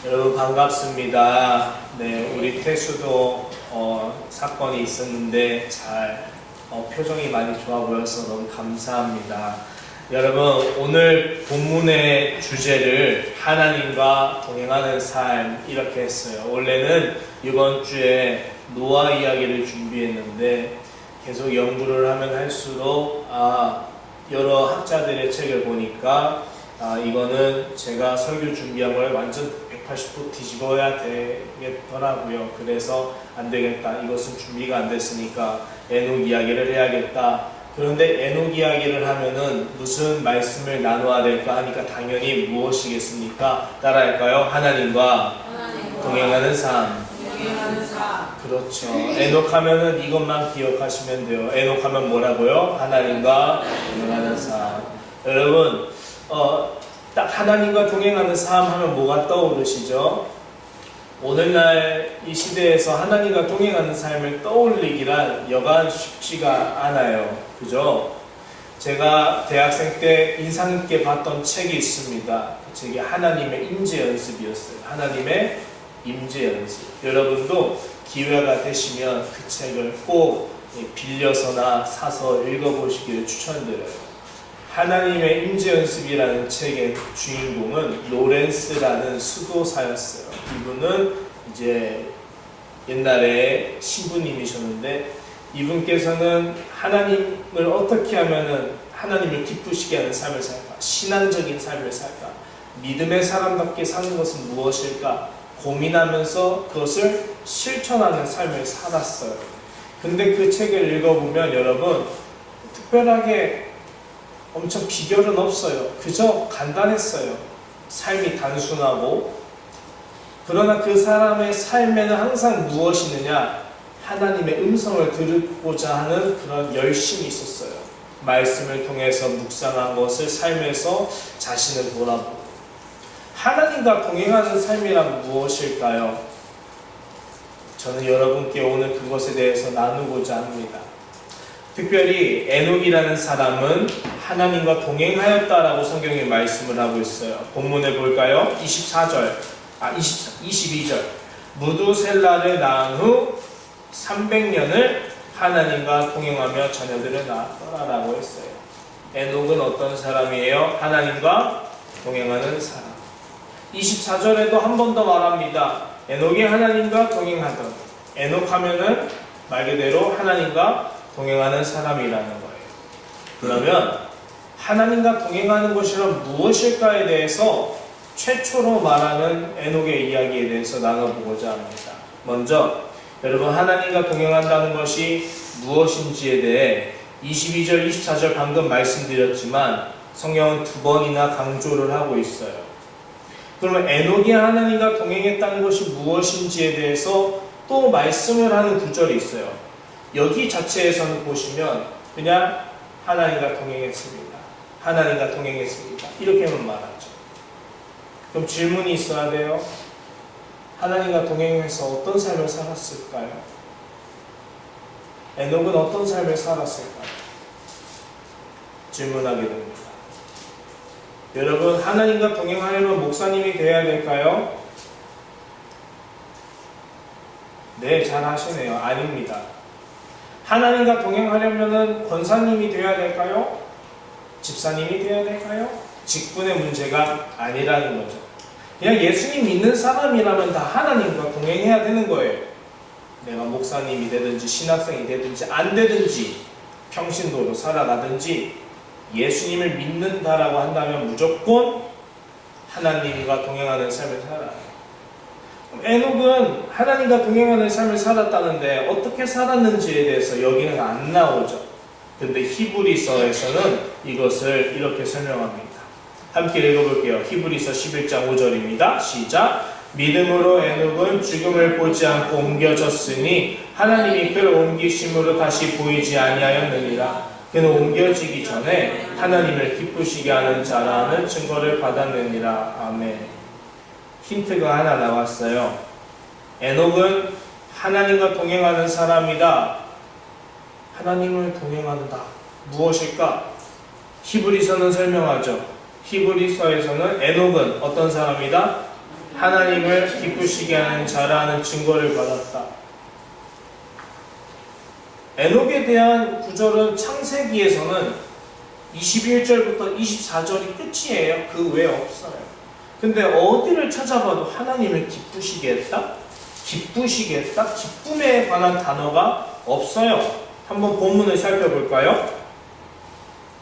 여러분 반갑습니다. 네, 우리 태수도 사건이 있었는데 표정이 많이 좋아 보여서 너무 감사합니다. 여러분 오늘 본문의 주제를 하나님과 동행하는 삶 이렇게 했어요. 원래는 이번 주에 노아 이야기를 준비했는데 계속 연구를 하면 할수록 여러 학자들의 책을 보니까 이거는 제가 설교 준비한 걸 완전 180도 뒤집어야 되겠더라고요. 그래서 안 되겠다. 이것은 준비가 안 됐으니까 에녹 이야기를 해야겠다. 그런데 에녹 이야기를 하면은 무슨 말씀을 나눠야 될까 하니까 당연히 무엇이겠습니까? 따라할까요? 하나님과 동행하는 삶. 그렇죠. 에녹 하면은 이것만 기억하시면 돼요. 에녹 하면 뭐라고요? 하나님과 동행하는 삶. 여러분 딱 하나님과 동행하는 삶 하면 뭐가 떠오르시죠? 오늘날 이 시대에서 하나님과 동행하는 삶을 떠올리기란 여간 쉽지가 않아요. 그죠? 제가 대학생 때 인상 깊게 봤던 책이 있습니다. 그 책이 하나님의 임재 연습이었어요. 하나님의 임재 연습. 여러분도 기회가 되시면 그 책을 꼭 빌려서나 사서 읽어보시기를 추천드려요. 하나님의 임재연습이라는 책의 주인공은 로렌스라는 수도사였어요. 이분은 이제 옛날에 신부님이셨는데 이분께서는 하나님을 어떻게 하면은 하나님을 기쁘시게 하는 삶을 살까? 신앙적인 삶을 살까? 믿음의 사람답게 사는 것은 무엇일까? 고민하면서 그것을 실천하는 삶을 살았어요. 근데 그 책을 읽어보면 여러분 특별하게 엄청 비결은 없어요. 그저 간단했어요. 삶이 단순하고 그러나 그 사람의 삶에는 항상 무엇이 있느냐? 하나님의 음성을 들고자 하는 그런 열심이 있었어요. 말씀을 통해서 묵상한 것을 삶에서 자신을 돌아보고 하나님과 동행하는 삶이란 무엇일까요? 저는 여러분께 오늘 그것에 대해서 나누고자 합니다. 특별히 에녹이라는 사람은 하나님과 동행하였다라고 성경에 말씀을 하고 있어요. 본문에 볼까요? 22절. 무두셀라를 낳은 후 300년을 하나님과 동행하며 자녀들을 낳았더라라고 했어요. 에녹은 어떤 사람이에요? 하나님과 동행하는 사람. 24절에도 한 번 더 말합니다. 에녹이 하나님과 동행하던. 에녹 하면은 말 그대로 하나님과 동행하는 사람이라는 거예요. 그러면 하나님과 동행하는 것이란 무엇일까에 대해서 최초로 말하는 에녹의 이야기에 대해서 나눠보고자 합니다. 먼저 여러분 하나님과 동행한다는 것이 무엇인지에 대해 22절, 24절 방금 말씀드렸지만 성경은 2번이나 강조를 하고 있어요. 그러면 에녹이 하나님과 동행했다는 것이 무엇인지에 대해서 또 말씀을 하는 구절이 있어요. 여기 자체에서는 보시면 그냥 하나님과 동행했습니다. 하나님과 동행했습니다. 이렇게만 말하죠. 그럼 질문이 있어야 돼요. 하나님과 동행해서 어떤 삶을 살았을까요? 에녹은 어떤 삶을 살았을까요? 질문하게 됩니다. 여러분 하나님과 동행하려면 목사님이 되어야 될까요? 네, 잘 하시네요. 아닙니다. 하나님과 동행하려면 권사님이 되어야 될까요? 집사님이 되어야 될까요? 직분의 문제가 아니라는 거죠. 그냥 예수님 믿는 사람이라면 다 하나님과 동행해야 되는 거예요. 내가 목사님이 되든지 신학생이 되든지 안 되든지 평신도로 살아가든지 예수님을 믿는다라고 한다면 무조건 하나님과 동행하는 삶을 살아요. 에녹은 하나님과 동행하는 삶을 살았다는데 어떻게 살았는지에 대해서 여기는 안 나오죠. 근데 히브리서에서는 이것을 이렇게 설명합니다. 함께 읽어볼게요. 히브리서 11장 5절입니다. 시작. 믿음으로 에녹은 죽음을 보지 않고 옮겨졌으니 하나님이 그를 옮기심으로 다시 보이지 아니하였느니라. 그는 옮겨지기 전에 하나님을 기쁘시게 하는 자라는 증거를 받았느니라. 아멘. 힌트가 하나 나왔어요. 에녹은 하나님과 동행하는 사람이다. 하나님을 동행한다. 무엇일까? 히브리서는 설명하죠. 히브리서에서는 에녹은 어떤 사람이다? 하나님을 기쁘시게 하는 자라는 증거를 받았다. 에녹에 대한 구절은 창세기에서는 21절부터 24절이 끝이에요. 그 외에 없어요. 근데 어디를 찾아봐도 하나님을 기쁘시게 했다? 기쁘시게 했다? 기쁨에 관한 단어가 없어요. 한번 본문을 살펴볼까요?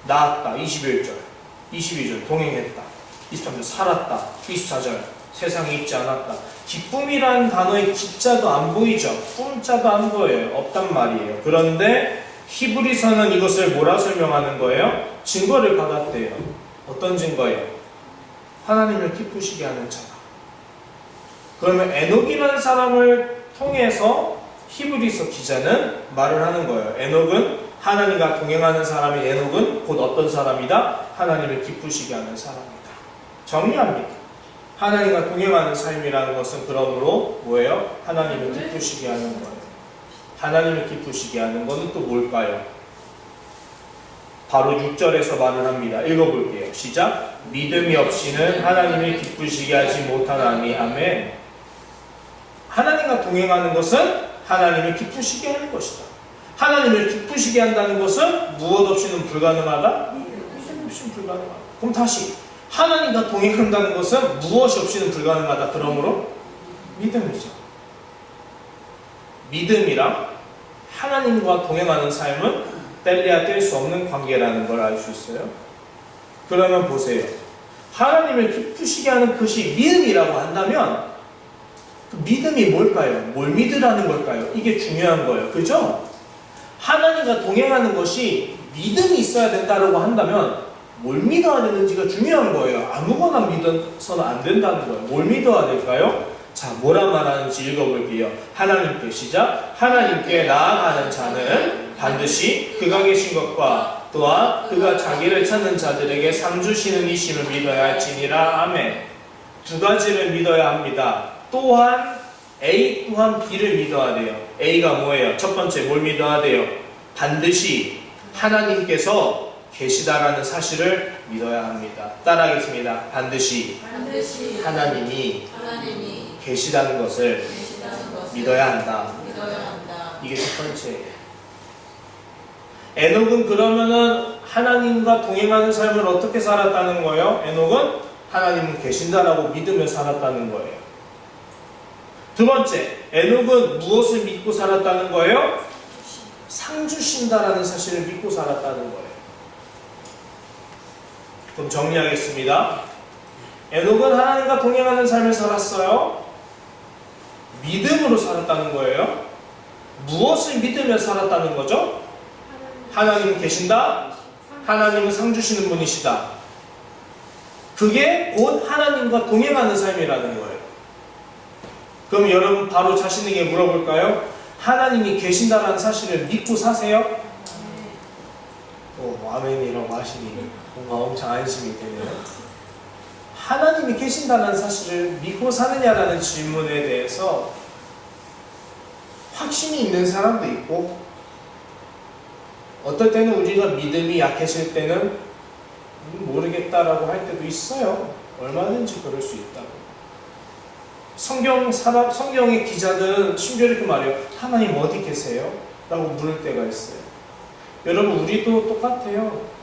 낳았다. 21절. 22절. 동행했다. 23절. 살았다. 24절. 세상에 있지 않았다. 기쁨이라는 단어의 기자도 안 보이죠? 꿈자도 안 보여요. 없단 말이에요. 그런데 히브리서는 이것을 뭐라 설명하는 거예요? 증거를 받았대요. 어떤 증거예요? 하나님을 기쁘시게 하는 자다. 그러면 에녹이라는 사람을 통해서 히브리서 기자는 말을 하는 거예요. 에녹은 하나님과 동행하는 사람인 에녹은 곧 어떤 사람이다? 하나님을 기쁘시게 하는 사람이다. 정리합니다. 하나님과 동행하는 삶이라는 것은 그러므로 뭐예요? 하나님을 기쁘시게 하는 거예요. 하나님을 기쁘시게 하는 것은 또 뭘까요? 바로 6절에서 말을 합니다. 읽어볼게요. 시작. 믿음이 없이는 하나님을 기쁘시게 하지 못하나니. 아멘. 하나님과 동행하는 것은 하나님을 기쁘시게 하는 것이다. 하나님을 기쁘시게 한다는 것은 무엇 없이는 불가능하다? 믿음 없이는 불가능하다. 그럼 다시 하나님과 동행한다는 것은 무엇이 없이는 불가능하다. 그러므로 믿음이죠. 믿음이랑 하나님과 동행하는 삶은 뗄래야 뗄 수 없는 관계라는 걸 알 수 있어요. 그러면 보세요. 하나님을 기쁘시게 하는 것이 믿음이라고 한다면 그 믿음이 뭘까요? 뭘 믿으라는 걸까요? 이게 중요한 거예요. 그죠? 하나님과 동행하는 것이 믿음이 있어야 된다고 한다면 뭘 믿어야 되는지가 중요한 거예요. 아무거나 믿어서는 안 된다는 거예요. 뭘 믿어야 될까요? 자, 뭐라 말하는지 읽어볼게요. 하나님께 시작. 하나님께 나아가는 자는 반드시 그가 계신 것과 또한 그가 자기를 찾는 자들에게 상 주시는 이심을 믿어야 할지니라. 아멘. 두 가지를 믿어야 합니다. 또한 A 또한 B를 믿어야 돼요. A가 뭐예요? 첫 번째 뭘 믿어야 돼요? 반드시 하나님께서 계시다라는 사실을 믿어야 합니다. 따라하겠습니다. 반드시 하나님이 계시다는 것을 믿어야 한다. 이게 첫 번째예요. 에녹은 그러면은 하나님과 동행하는 삶을 어떻게 살았다는 거예요? 에녹은 하나님은 계신다라고 믿으며 살았다는 거예요. 두 번째, 에녹은 무엇을 믿고 살았다는 거예요? 상 주신다라는 사실을 믿고 살았다는 거예요. 그럼 정리하겠습니다. 에녹은 하나님과 동행하는 삶을 살았어요. 믿음으로 살았다는 거예요. 무엇을 믿으며 살았다는 거죠? 하나님은 계신다. 하나님은 상 주시는 분이시다. 그게 곧 하나님과 동행하는 삶이라는 거예요. 그럼 여러분 바로 자신에게 물어볼까요? 하나님이 계신다는 사실을 믿고 사세요? 아멘이라고 하시니 뭔가 엄청 안심이 되네요. 하나님이 계신다는 사실을 믿고 사느냐라는 질문에 대해서 확신이 있는 사람도 있고, 어떨 때는 우리가 믿음이 약해질 때는 모르겠다라고 할 때도 있어요. 얼마든지 그럴 수 있다고. 성경의 기자들은 심지어 이렇게 말해요. 하나님 어디 계세요? 라고 물을 때가 있어요. 여러분, 우리도 똑같아요.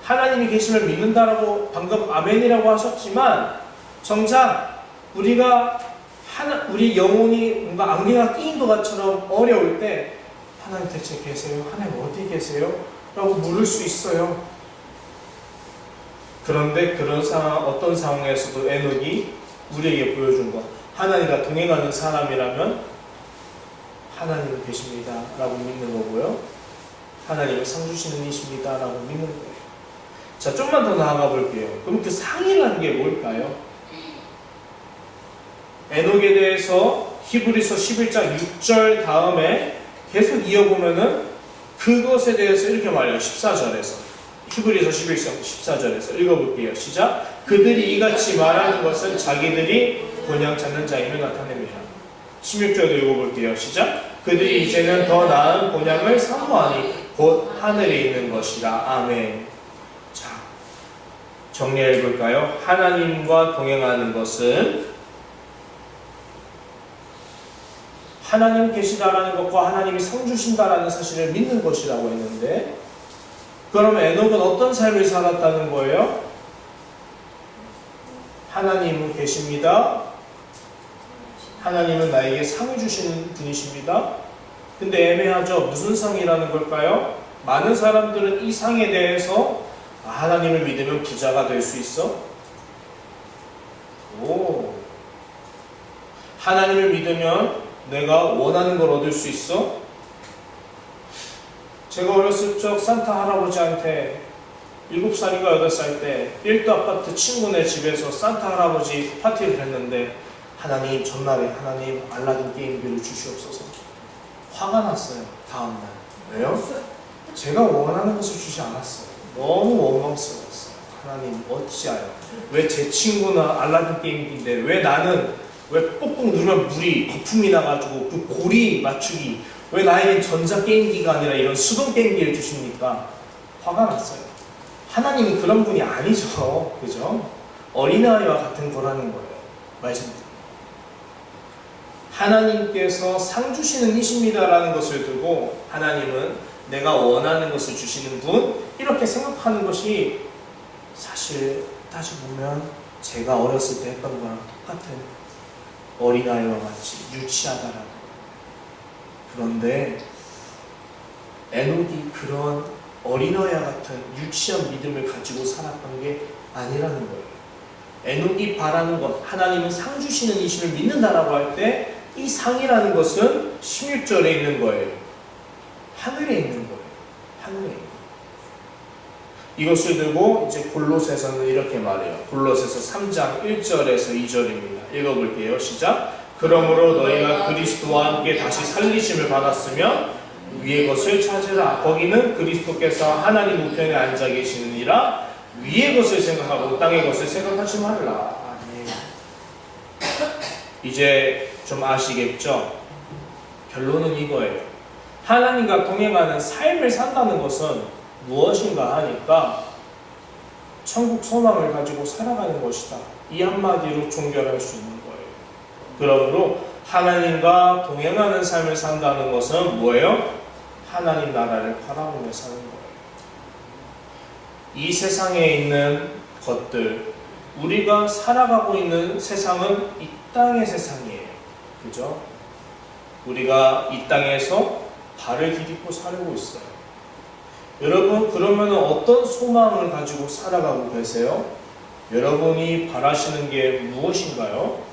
하나님이 계심을 믿는다라고 방금 아멘이라고 하셨지만, 정작 우리가 우리 영혼이 뭔가 안개가 끼인 것처럼 어려울 때 하나님 대체 계세요? 하나님 어디 계세요? 라고 물을 수 있어요. 그런데 그런 상황, 어떤 상황에서도 에녹이 우리에게 보여준 것, 하나님과 동행하는 사람이라면 하나님은 계십니다 라고 믿는 거고요, 하나님은 상 주시는 이십니다 라고 믿는 거예요. 자, 좀만 더 나아가 볼게요. 그럼 그 상이라는 게 뭘까요? 에녹에 대해서 히브리서 11장 6절 다음에 계속 이어보면은 그것에 대해서 이렇게 말해요. 14절에서. 히브리서 11장 14절에서 읽어볼게요. 시작. 그들이 이같이 말하는 것은 자기들이 본향 찾는 자임을 나타냅니다. 16절도 읽어볼게요. 시작. 그들이 이제는 더 나은 본향을 사모하니 곧 하늘에 있는 것이라. 아멘. 자, 정리해볼까요? 하나님과 동행하는 것은 하나님 계시다라는 것과 하나님이 상 주신다라는 사실을 믿는 것이라고 했는데, 그러면 에녹은 어떤 삶을 살았다는 거예요? 하나님은 계십니다. 하나님은 나에게 상을 주시는 분이십니다. 근데 애매하죠. 무슨 상이라는 걸까요? 많은 사람들은 이 상에 대해서 하나님을 믿으면 부자가 될 수 있어? 하나님을 믿으면 내가 원하는 걸 얻을 수 있어? 제가 어렸을 적 산타 할아버지한테 7살인가 8살 때 1도 아파트 친구네 집에서 산타 할아버지 파티를 했는데, 하나님 전날에 하나님 알라딘 게임기를 주시옵소서. 화가 났어요. 다음날. 왜요? 제가 원하는 것을 주지 않았어요. 너무 원망스러웠어요. 하나님 어찌하여 왜 제 친구는 알라딘 게임기인데 왜 나는, 왜 꼭꼭 누르면 물이 거품이 나가지고 그 고리 맞추기, 왜 나에겐 전자게임기가 아니라 이런 수동게임기를 주십니까? 화가 났어요. 하나님은 그런 분이 아니죠. 그죠? 어린아이와 같은 거라는 거예요. 말씀드립니다. 하나님께서 상 주시는 이십니다라는 것을 두고 하나님은 내가 원하는 것을 주시는 분, 이렇게 생각하는 것이 사실 따지고 보면 제가 어렸을 때 했던 거랑 똑같은, 어린아이와 같이 유치하다라고. 그런데 에녹이 그런 어린아이와 같은 유치한 믿음을 가지고 살았던 게 아니라는 거예요. 에녹이 바라는 것, 하나님은 상 주시는 이심을 믿는다라고 할 때 이 상이라는 것은 16절에 있는 거예요. 하늘에 있는 거예요. 하늘에 있는 거예요. 이것을 들고 이제 골로새서는 이렇게 말해요. 골로새서 3장 1절에서 2절입니다. 읽어볼게요. 시작. 그러므로 너희가 그리스도와 함께 다시 살리심을 받았으면 위의 것을 찾으라. 거기는 그리스도께서 하나님 우편에 앉아 계시느니라. 위의 것을 생각하고 땅의 것을 생각하지 말라. 아멘. 이제 좀 아시겠죠? 결론은 이거예요. 하나님과 동행하는 삶을 산다는 것은 무엇인가 하니까 천국 소망을 가지고 살아가는 것이다. 이 한마디로 종결할 수 있는 거예요. 그러므로 하나님과 동행하는 삶을 산다는 것은 뭐예요? 하나님 나라를 바라보며 사는 거예요. 이 세상에 있는 것들, 우리가 살아가고 있는 세상은 이 땅의 세상이에요. 그죠? 우리가 이 땅에서 발을 디딛고 살고 있어요. 여러분, 그러면 어떤 소망을 가지고 살아가고 계세요? 여러분이 바라시는 게 무엇인가요?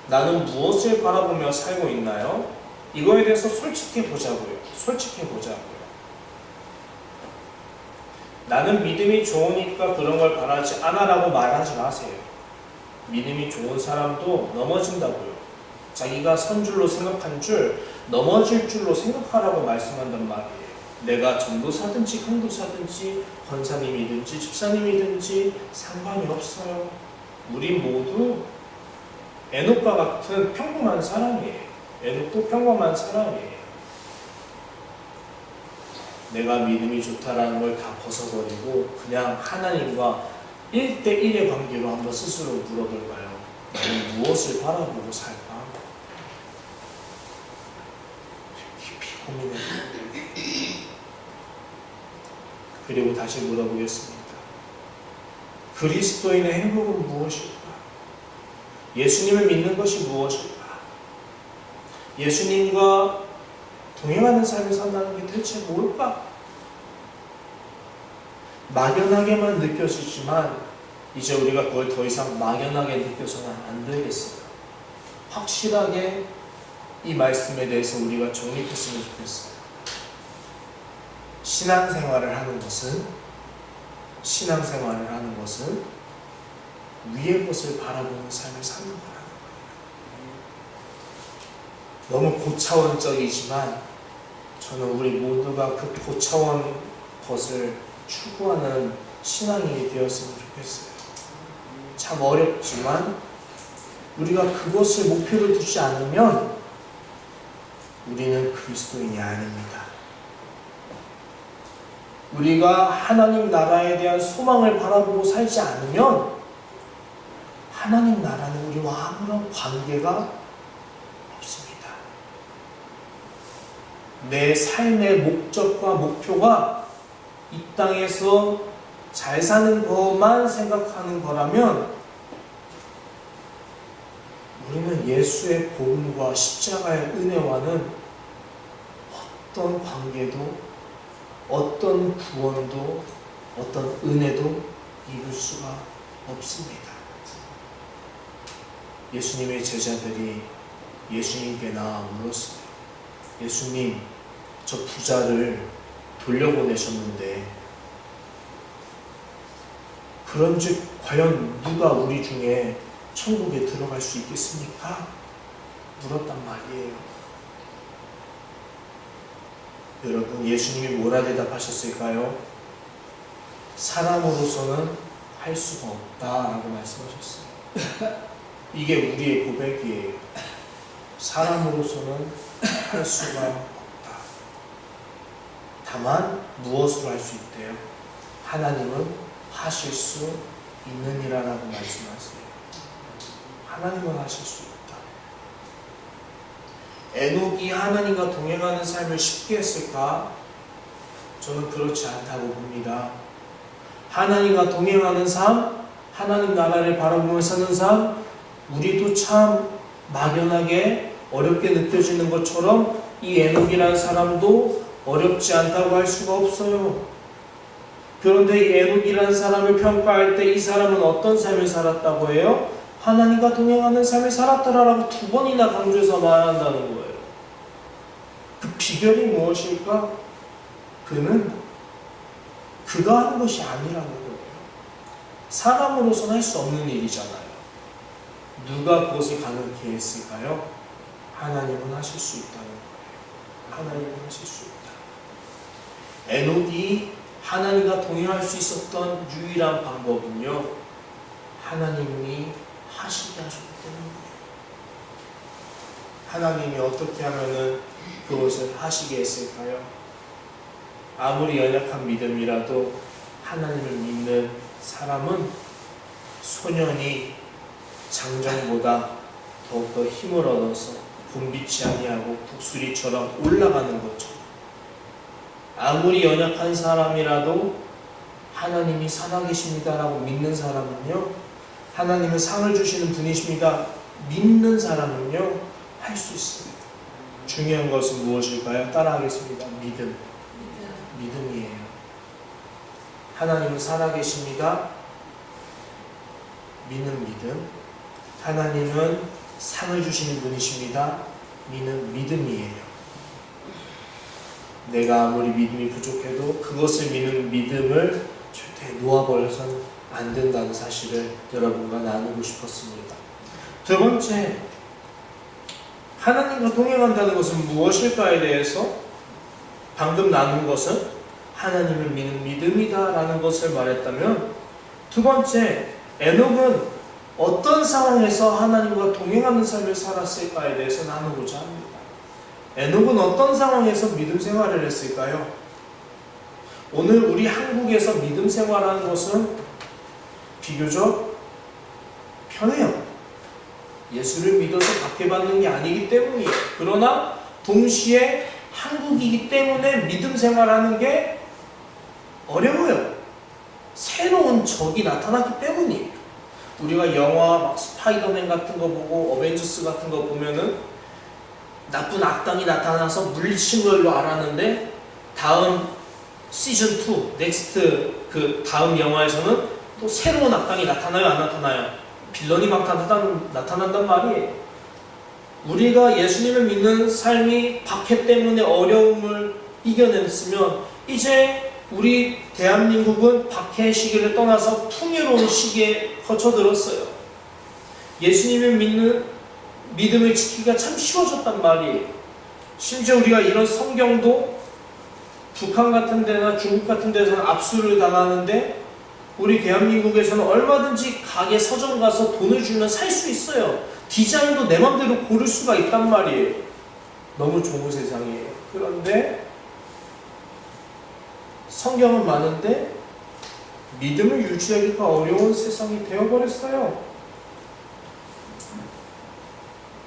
나는 무엇을 바라보며 살고 있나요? 이거에 대해서 솔직해 보자고요. 솔직해 보자고요. 나는 믿음이 좋으니까 그런 걸 바라지 않아라고 말하지 마세요. 믿음이 좋은 사람도 넘어진다고요. 자기가 선 줄로 생각한 줄, 넘어질 줄로 생각하라고 말씀한단 말이에요. 내가 전도사든지 강도사든지 권사님이든지 집사님이든지 상관이 없어요. 우리 모두 에녹과 같은 평범한 사람이에요. 에녹도 평범한 사람이에요. 내가 믿음이 좋다라는 걸 다 벗어버리고 그냥 하나님과 1대1의 관계로 한번 스스로 물어볼까요? 나는 무엇을 바라보고 살까? 깊이 고민해볼까요? 그리고 다시 물어보겠습니다. 그리스도인의 행복은 무엇일까? 예수님을 믿는 것이 무엇일까? 예수님과 동행하는 삶을 산다는 게 대체 뭘까? 막연하게만 느껴지지만 이제 우리가 그걸 더 이상 막연하게 느껴서는 안 되겠어요. 확실하게 이 말씀에 대해서 우리가 정립했으면 좋겠어요. 신앙생활을 하는 것은 위의 것을 바라보는 삶을 사는 거라는 거예요. 너무 고차원적이지만 저는 우리 모두가 그 고차원 것을 추구하는 신앙인이 되었으면 좋겠어요. 참 어렵지만 우리가 그것을 목표로 두지 않으면 우리는 그리스도인이 아닙니다. 우리가 하나님 나라에 대한 소망을 바라보고 살지 않으면 하나님 나라는 우리와 아무런 관계가 없습니다. 내 삶의 목적과 목표가 이 땅에서 잘 사는 것만 생각하는 거라면 우리는 예수의 복음과 십자가의 은혜와는 어떤 관계도, 어떤 구원도, 어떤 은혜도 입을 수가 없습니다. 예수님의 제자들이 예수님께 나와 물었어요. 예수님, 저 부자를 돌려보내셨는데 그런즉 과연 누가 우리 중에 천국에 들어갈 수 있겠습니까? 물었단 말이에요. 여러분, 예수님이 뭐라 대답하셨을까요? 사람으로서는 할 수가 없다라고 말씀하셨어요. 이게 우리의 고백이에요. 사람으로서는 할 수가 없다. 다만 무엇으로 할 수 있대요? 하나님은 하실 수 있느니라라고 말씀하세요. 하나님은 하실 수 있다. 에녹이 하나님과 동행하는 삶을 쉽게 했을까? 저는 그렇지 않다고 봅니다. 하나님과 동행하는 삶, 하나님 나라를 바라보며 사는 삶, 우리도 참 막연하게 어렵게 느껴지는 것처럼 이 에녹이라는 사람도 어렵지 않다고 할 수가 없어요. 그런데 이 에녹이라는 사람을 평가할 때 이 사람은 어떤 삶을 살았다고 해요? 하나님과 동행하는 삶을 살았다라고 2번이나 강조해서 말한다는 거예요. 그 비결이 무엇일까? 그는 그가 한 것이 아니라는 거예요. 사람으로서는 할 수 없는 일이잖아요. 누가 그것을 가능케 했을까요? 하나님은 하실 수 있다는 거예요. 하나님은 하실 수 있다. 에녹이 하나님과 동행할 수 있었던 유일한 방법은요, 하나님이 하시게 하셨기 때문이에요. 하나님이 어떻게 하면은 그것을 하시게 했을까요? 아무리 연약한 믿음이라도 하나님을 믿는 사람은 소년이 장정보다 더욱더 힘을 얻어서 곤비치 아니하고 독수리처럼 올라가는 것처럼, 아무리 연약한 사람이라도 하나님이 살아계십니다라고 믿는 사람은요, 하나님은 상을 주시는 분이십니다 믿는 사람은요, 할 수 있습니다. 중요한 것은 무엇일까요? 따라하겠습니다. 믿음이에요. 하나님은 살아계십니다 믿는 믿음, 하나님은 상을 주시는 분이십니다 믿는 믿음이에요. 내가 아무리 믿음이 부족해도 그것을 믿는 믿음을 절대 놓아버려서는 안 된다는 사실을 여러분과 나누고 싶었습니다. 2번째, 하나님과 동행한다는 것은 무엇일까에 대해서 방금 나눈 것은 하나님을 믿는 믿음이다 라는 것을 말했다면, 2번째, 에녹은 어떤 상황에서 하나님과 동행하는 삶을 살았을까에 대해서 나누고자 합니다. 에녹은 어떤 상황에서 믿음 생활을 했을까요? 오늘 우리 한국에서 믿음 생활하는 것은 비교적 편해요. 예수를 믿어서 박해받는 게 아니기 때문이에요. 그러나 동시에 한국이기 때문에 믿음 생활하는 게 어려워요. 새로운 적이 나타났기 때문이에요. 우리가 영화 막 스파이더맨 같은 거 보고 어벤져스 같은 거 보면은 나쁜 악당이 나타나서 물리친 걸로 알았는데 다음 시즌2, 넥스트 그 다음 영화에서는 또 새로운 악당이 나타나요, 안 나타나요? 빌런이 막 나타난단 말이에요. 우리가 예수님을 믿는 삶이 박해 때문에 어려움을 이겨냈으면 이제 우리 대한민국은 박해의 시기를 떠나서 풍요로운 시기에 거쳐들었어요. 예수님을 믿는 믿음을 지키기가 참 쉬워졌단 말이에요. 심지어 우리가 이런 성경도 북한 같은 데나 중국 같은 데서는 압수를 당하는데 우리 대한민국에서는 얼마든지 가게 서점 가서 돈을 주면 살 수 있어요. 디자인도 내 맘대로 고를 수가 있단 말이에요. 너무 좋은 세상이에요. 그런데 성경은 많은데 믿음을 유지하기가 어려운 세상이 되어버렸어요.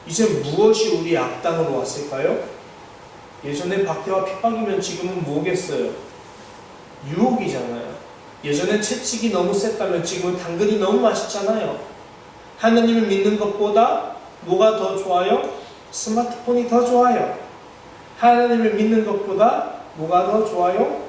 이제 무엇이 우리 악당으로 왔을까요? 예전에 박해와 핍박이면 지금은 뭐겠어요? 유혹이잖아요. 예전에 채찍이 너무 셌다면 지금은 당근이 너무 맛있잖아요. 하나님을 믿는 것보다 뭐가 더 좋아요? 스마트폰이 더 좋아요. 하나님을 믿는 것보다 뭐가 더 좋아요?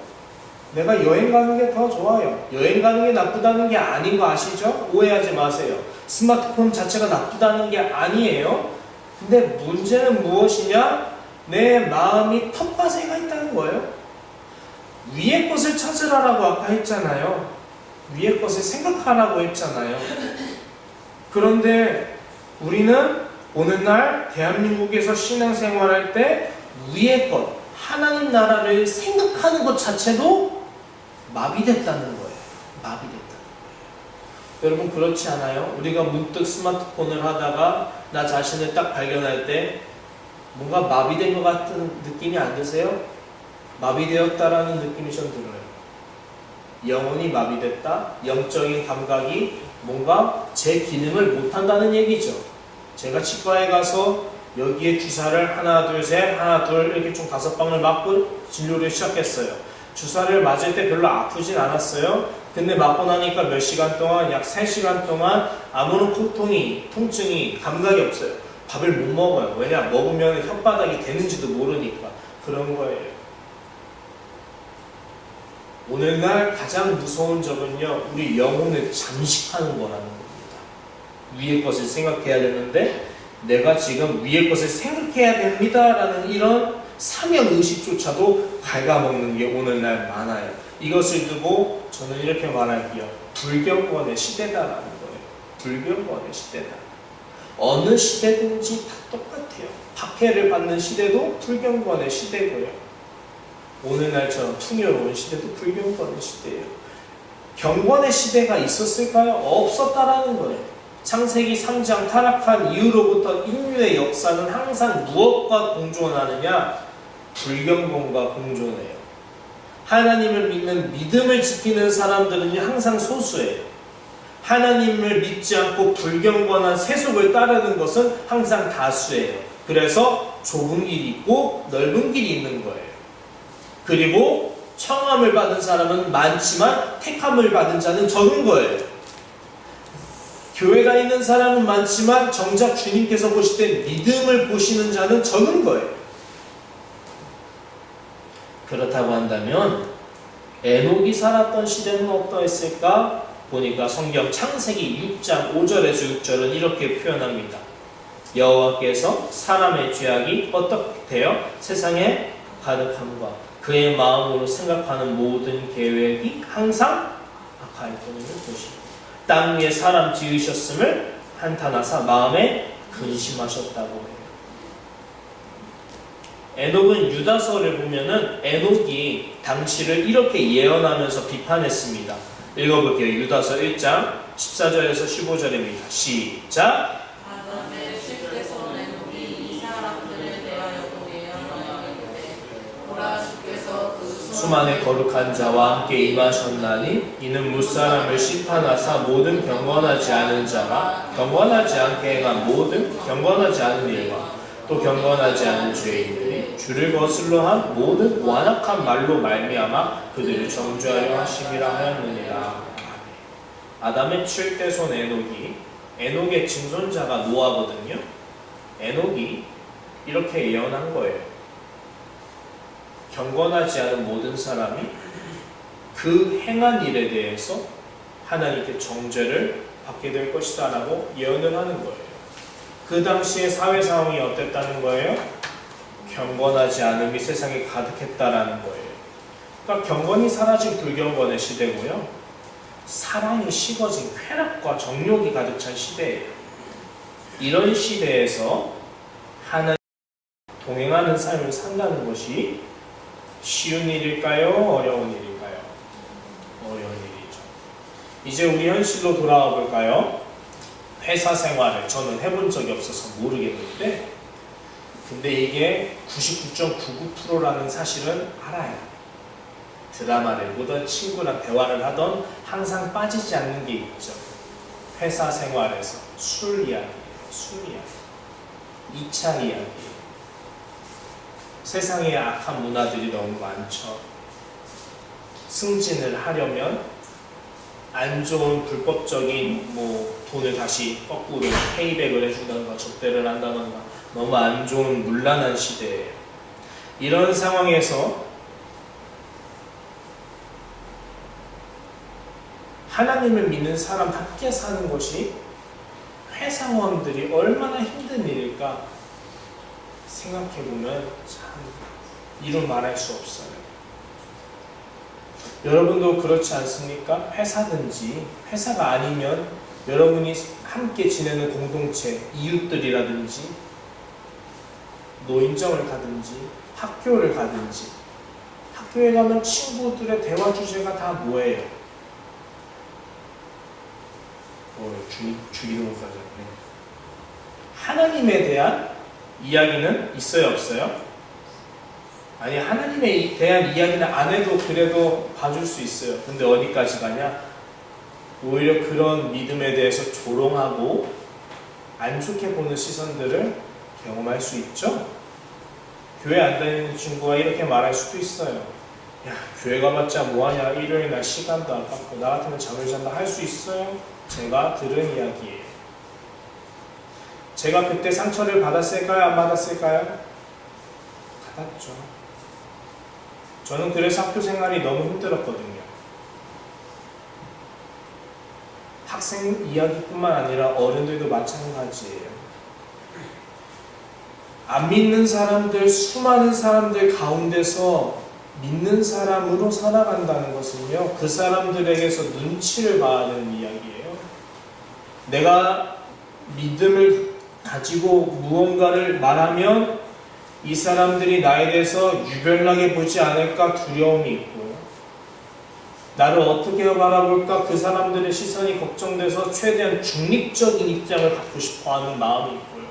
내가 여행 가는 게 더 좋아요. 여행 가는 게 나쁘다는 게 아닌 거 아시죠? 오해하지 마세요. 스마트폰 자체가 나쁘다는 게 아니에요. 근데 문제는 무엇이냐? 내 마음이 텃밭에가 있다는 거예요. 위의 것을 찾으라라고 아까 했잖아요. 위의 것을 생각하라고 했잖아요. 그런데 우리는 오늘날 대한민국에서 신앙생활할 때 위의 것, 하나님 나라를 생각하는 것 자체도 마비됐다는 거예요. 마비됐다는 거예요. 여러분 그렇지 않아요? 우리가 문득 스마트폰을 하다가 나 자신을 딱 발견할 때 뭔가 마비된 것 같은 느낌이 안 드세요? 마비되었다라는 느낌이 좀 들어요. 영혼이 마비됐다, 영적인 감각이 뭔가 제 기능을 못한다는 얘기죠. 제가 치과에 가서 여기에 주사를 하나 둘 셋 하나 둘 이렇게 총 5방을 맞고 진료를 시작했어요. 주사를 맞을 때 별로 아프진 않았어요. 근데 맞고 나니까 몇 시간 동안, 약 3시간 동안 아무런 통증이 감각이 없어요. 밥을 못 먹어요. 왜냐? 먹으면 혓바닥이 되는지도 모르니까. 그런 거예요. 오늘날 가장 무서운 적은요, 우리 영혼을 잠식하는 거라는 겁니다. 위의 것을 생각해야 되는데 내가 지금 위의 것을 생각해야 됩니다라는 이런 사명의식조차도 갉아먹는 게 오늘날 많아요. 이것을 두고 저는 이렇게 말할게요. 불경건의 시대다라는 거예요. 불경건의 시대다. 어느 시대든지 다 똑같아요. 박해를 받는 시대도 불경건의 시대고요. 오늘날처럼 풍요로운 시대도 불경건의 시대예요. 경건의 시대가 있었을까요? 없었다라는 거예요. 창세기 3장 타락한 이후로부터 인류의 역사는 항상 무엇과 공존하느냐? 불경건과 공존해요. 하나님을 믿는 믿음을 지키는 사람들은 항상 소수예요. 하나님을 믿지 않고 불경건한 세속을 따르는 것은 항상 다수예요. 그래서 좁은 길이 있고 넓은 길이 있는 거예요. 그리고 청함을 받은 사람은 많지만 택함을 받은 자는 적은 거예요. 교회 다니는 사람은 많지만 정작 주님께서 보실 때 믿음을 보시는 자는 적은 거예요. 그렇다고 한다면 에녹이 살았던 시대는 어떠했을까? 보니까 성경 창세기 6장 5절에서 6절은 이렇게 표현합니다. 여호와께서 사람의 죄악이 어떻게 되어 세상에 가득함과 그의 마음으로 생각하는 모든 계획이 항상 악하였더니 보시고 땅 위에 사람 지으셨음을 한탄하사 마음에 근심하셨다고 해요. 에녹은 유다서를 보면은 에녹이 당시를 이렇게 예언하면서 비판했습니다. 읽어볼게요. 유다서 1장 14절에서 15절입니다. 시작! 아담의 칠대손 에녹이 이 사람들에 대하여도 예언하였는데 보라 주께서 그 수만의 거룩한 자와 함께 임하셨나니 이는 무사람을 심판하사 모든 경건하지 않은 자가 경건하지 않게 행한 모든 경건하지 않은 일과 또 경건하지 않은 죄인들이 주를 거슬러 한 모든 완악한 말로 말미암아 그들을 정죄하려 하심이라 하였느니라. 아담의 7대손 에녹의 증손자가 노아거든요. 에녹이 이렇게 예언한 거예요. 경건하지 않은 모든 사람이 그 행한 일에 대해서 하나님께 정죄를 받게 될 것이다 라고 예언을 하는 거예요. 그 당시의 사회 상황이 어땠다는 거예요? 경건하지 않음이 세상에 가득했다라는 거예요. 그러니까 경건이 사라진 불경건의 시대고요. 사랑이 식어진 쾌락과 정욕이 가득 찬 시대예요. 이런 시대에서 하나님 동행하는 삶을 산다는 것이 쉬운 일일까요? 어려운 일일까요? 어려운 일이죠. 이제 우리 현실로 돌아와 볼까요? 회사 생활을 저는 해본 적이 없어서 모르겠는데 근데 이게 99.99%라는 사실은 알아요. 드라마를 보던 친구랑 대화를 하던 항상 빠지지 않는 게 있죠. 회사 생활에서 술 이야기예요. 술 이야기. 2차 이야기예요. 세상에 악한 문화들이 너무 많죠. 승진을 하려면 안 좋은 불법적인 돈을 다시 거꾸로 페이백을 해준다던가 접대를 한다던가 너무 안 좋은 문란한 시대예요. 이런 상황에서 하나님을 믿는 사람답게 사는 것이 회사원들이 얼마나 힘든 일일까 생각해보면 참 이루 말할 수 없어요. 여러분도 그렇지 않습니까? 회사든지 회사가 아니면 여러분이 함께 지내는 공동체, 이웃들이라든지 노인정을 가든지 학교를 가든지 학교에 가면 친구들의 대화 주제가 다 뭐예요? 죽이는 것까지 하나님에 대한 이야기는 있어요, 없어요? 아니, 하나님에 대한 이야기는 안 해도 그래도 봐줄 수 있어요. 근데 어디까지 가냐? 오히려 그런 믿음에 대해서 조롱하고 안 좋게 보는 시선들을 경험할 수 있죠. 교회 안 다니는 친구가 이렇게 말할 수도 있어요. 야, 교회 가봤자 뭐하냐, 일요일 날 시간도 아깝고 나 같으면 잠을 잔다 할 수 있어요. 제가 들은 이야기예요. 제가 그때 상처를 받았을까요? 안 받았을까요? 받았죠. 저는 그래서 학교 생활이 너무 힘들었거든요. 학생 이야기뿐만 아니라 어른들도 마찬가지예요. 안 믿는 사람들, 수많은 사람들 가운데서 믿는 사람으로 살아간다는 것은요, 그 사람들에게서 눈치를 봐야 하는 이야기예요. 내가 믿음을 가지고 무언가를 말하면 이 사람들이 나에 대해서 유별나게 보지 않을까 두려움이 있고요. 나를 어떻게 바라볼까 그 사람들의 시선이 걱정돼서 최대한 중립적인 입장을 갖고 싶어하는 마음이 있고요.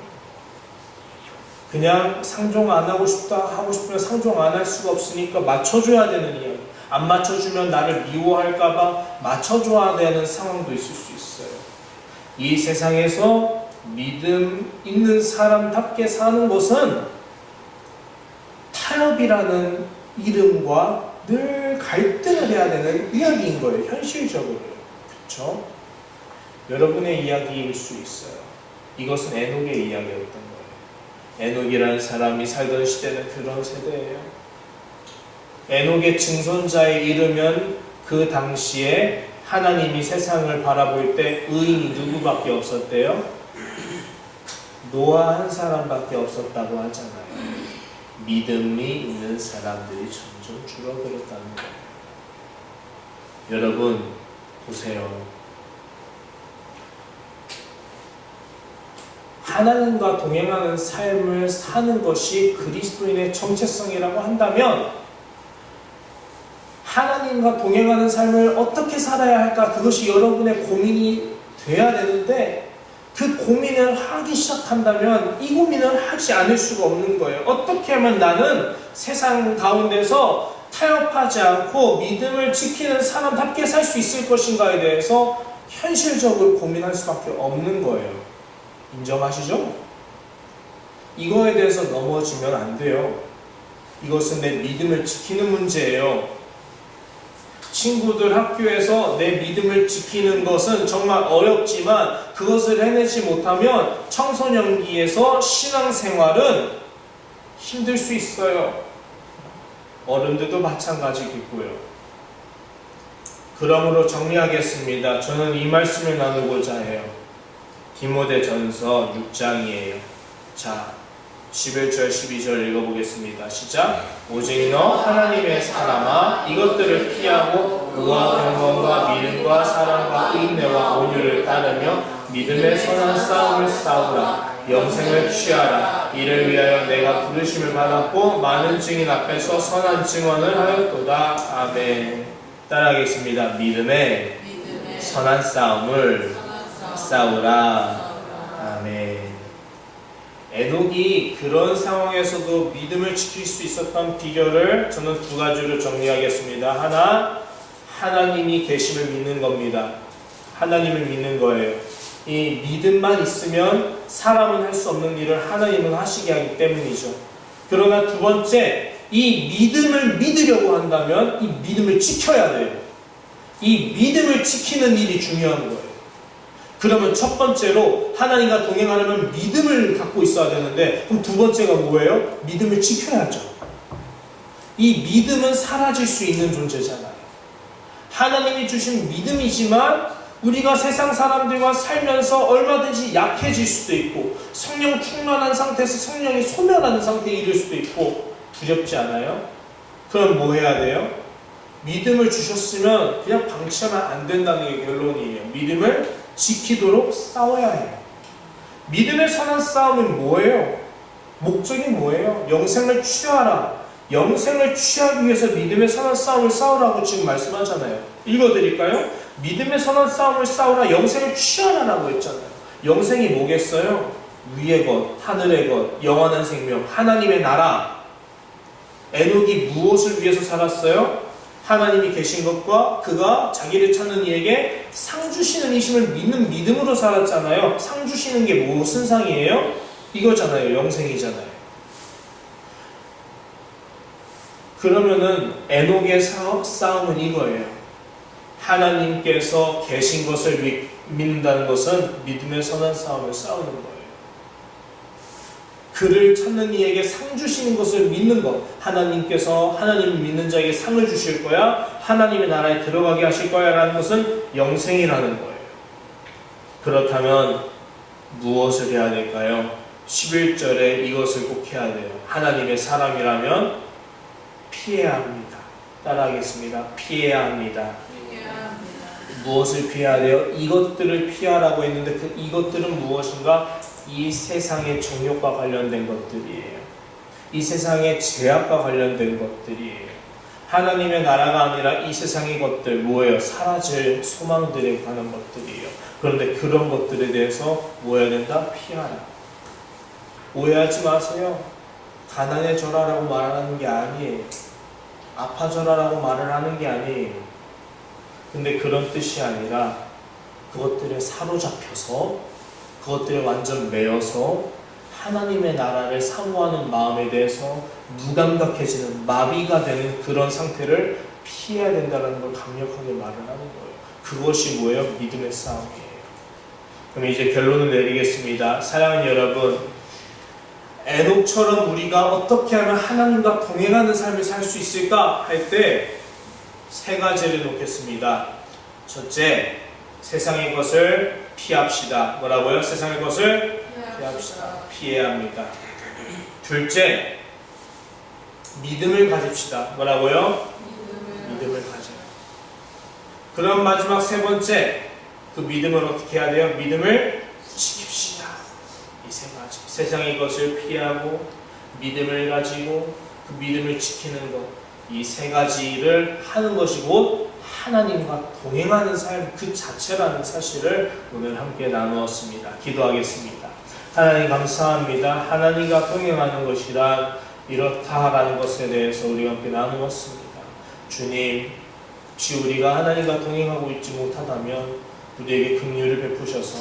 그냥 상종 안 하고 싶다 하고 싶으면 상종 안 할 수가 없으니까 맞춰줘야 되는 이야기. 안 맞춰주면 나를 미워할까봐 맞춰줘야 되는 상황도 있을 수 있어요. 이 세상에서 믿음 있는 사람답게 사는 것은 타협이라는 이름과 늘 갈등을 해야 되는 이야기인 거예요. 현실적으로요. 그렇죠? 여러분의 이야기일 수 있어요. 이것은 에녹의 이야기였던 거예요. 에녹이라는 사람이 살던 시대는 그런 세대예요. 에녹의 증손자에 이르면 그 당시에 하나님이 세상을 바라볼 때 의인이 누구밖에 없었대요? 노아 한 사람밖에 없었다고 하잖아요. 믿음이 있는 사람들이 점점 줄어들었다는 거예요. 여러분 보세요. 하나님과 동행하는 삶을 사는 것이 그리스도인의 정체성이라고 한다면 하나님과 동행하는 삶을 어떻게 살아야 할까? 그것이 여러분의 고민이 돼야 되는데 그 고민을 하기 시작한다면 이 고민을 하지 않을 수가 없는 거예요. 어떻게 하면 나는 세상 가운데서 타협하지 않고 믿음을 지키는 사람답게 살 수 있을 것인가에 대해서 현실적으로 고민할 수밖에 없는 거예요. 인정하시죠? 이거에 대해서 넘어지면 안 돼요. 이것은 내 믿음을 지키는 문제예요. 친구들 학교에서 내 믿음을 지키는 것은 정말 어렵지만 그것을 해내지 못하면 청소년기에서 신앙생활은 힘들 수 있어요. 어른들도 마찬가지겠고요. 그러므로 정리하겠습니다. 저는 이 말씀을 나누고자 해요. 디모데전서 6장이에요. 자, 11절 12절 읽어보겠습니다. 시작. 오직 너 하나님의 사람아 이것들을 피하고 의와 경건과 믿음과 사랑과 인내와 온유를 따르며 믿음의 선한 싸움을 싸우라. 영생을 취하라. 이를 위하여 내가 부르심을 받았고 많은 증인 앞에서 선한 증언을 하였도다. 아멘. 따라하겠습니다. 믿음의 선한 싸움을 싸우라. 아멘. 에녹이 그런 상황에서도 믿음을 지킬 수 있었던 비결을 저는 두 가지로 정리하겠습니다. 하나, 하나님이 계심을 믿는 겁니다. 하나님을 믿는 거예요. 이 믿음만 있으면 사람은 할 수 없는 일을 하나님은 하시게 하기 때문이죠. 그러나 두 번째, 이 믿음을 믿으려고 한다면 이 믿음을 지켜야 돼요. 이 믿음을 지키는 일이 중요한 거예요. 그러면 첫 번째로 하나님과 동행하려면 믿음을 갖고 있어야 되는데, 그럼 두 번째가 뭐예요? 믿음을 지켜야죠. 이 믿음은 사라질 수 있는 존재잖아요. 하나님이 주신 믿음이지만 우리가 세상 사람들과 살면서 얼마든지 약해질 수도 있고, 성령 충만한 상태에서 성령이 소멸하는 상태에 이를 수도 있고, 두렵지 않아요? 그럼 뭐 해야 돼요? 믿음을 주셨으면 그냥 방치하면 안 된다는 게 결론이에요. 믿음을 지키도록 싸워야 해요. 믿음의 선한 싸움은 뭐예요? 목적이 뭐예요? 영생을 취하라. 영생을 취하기 위해서 믿음의 선한 싸움을 싸우라고 지금 말씀하잖아요. 읽어드릴까요? 믿음의 선한 싸움을 싸우라, 영생을 취하라라고 했잖아요. 영생이 뭐겠어요? 위의 것, 하늘의 것, 영원한 생명, 하나님의 나라. 에녹이 무엇을 위해서 살았어요? 하나님이 계신 것과 그가 자기를 찾는 이에게 상 주시는 이심을 믿는 믿음으로 살았잖아요. 상 주시는 게 무슨 상이에요? 이거잖아요. 영생이잖아요. 그러면은 에녹의 싸움은 이거예요. 하나님께서 계신 것을 믿는다는 것은 믿음의 선한 싸움을 싸우는 거예요. 그를 찾는 이에게 상 주시는 것을 믿는 것. 하나님께서 하나님을 믿는 자에게 상을 주실 거야. 하나님의 나라에 들어가게 하실 거야 라는 것은 영생이라는 거예요. 그렇다면 무엇을 해야 될까요? 11절에 이것을 꼭 해야 돼요. 하나님의 사람이라면 피해야 합니다. 따라하겠습니다. 피해야 합니다. 무엇을 피해야 돼요? 이것들을 피하라고 했는데 그 이것들은 무엇인가? 이 세상의 정욕과 관련된 것들이에요. 이 세상의 죄악과 관련된 것들이에요. 하나님의 나라가 아니라 이 세상의 것들 뭐예요? 사라질 소망들에 관한 것들이에요. 그런데 그런 것들에 대해서 뭐 해야 된다? 피하라. 오해하지 마세요. 가난해져라라고 말하는 게 아니에요. 아파져라라고 말을 하는 게 아니에요. 근데 그런 뜻이 아니라 그것들에 사로잡혀서 그것들에 완전 매여서 하나님의 나라를 사모하는 마음에 대해서 무감각해지는 마비가 되는 그런 상태를 피해야 된다는 걸 강력하게 말을 하는 거예요. 그것이 뭐예요? 믿음의 싸움이에요. 그럼 이제 결론을 내리겠습니다. 사랑하는 여러분, 에녹처럼 우리가 어떻게 하면 하나님과 동행하는 삶을 살 수 있을까 할 때 세 가지를 놓겠습니다. 첫째, 세상의 것을 피합시다. 뭐라고요? 세상의 것을 피합시다. 피해야 합니다. 둘째, 믿음을 가집시다. 뭐라고요? 믿음을 가져요. 그럼 마지막 세 번째, 그 믿음을 어떻게 해야 돼요? 믿음을 지킵시다. 이 세 가지. 세상의 것을 피하고 믿음을 가지고 그 믿음을 지키는 것. 이 세 가지를 하는 것이 곧 하나님과 동행하는 삶 그 자체라는 사실을 오늘 함께 나누었습니다. 기도하겠습니다. 하나님 감사합니다. 하나님과 동행하는 것이란 이렇다라는 것에 대해서 우리가 함께 나누었습니다. 주님, 혹시 우리가 하나님과 동행하고 있지 못하다면 우리에게 긍휼을 베푸셔서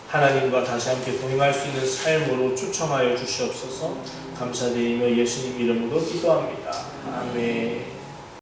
하나님과 다시 함께 동행할 수 있는 삶으로 초청하여 주시옵소서. 감사드리며 예수님 이름으로 기도합니다. 아멘.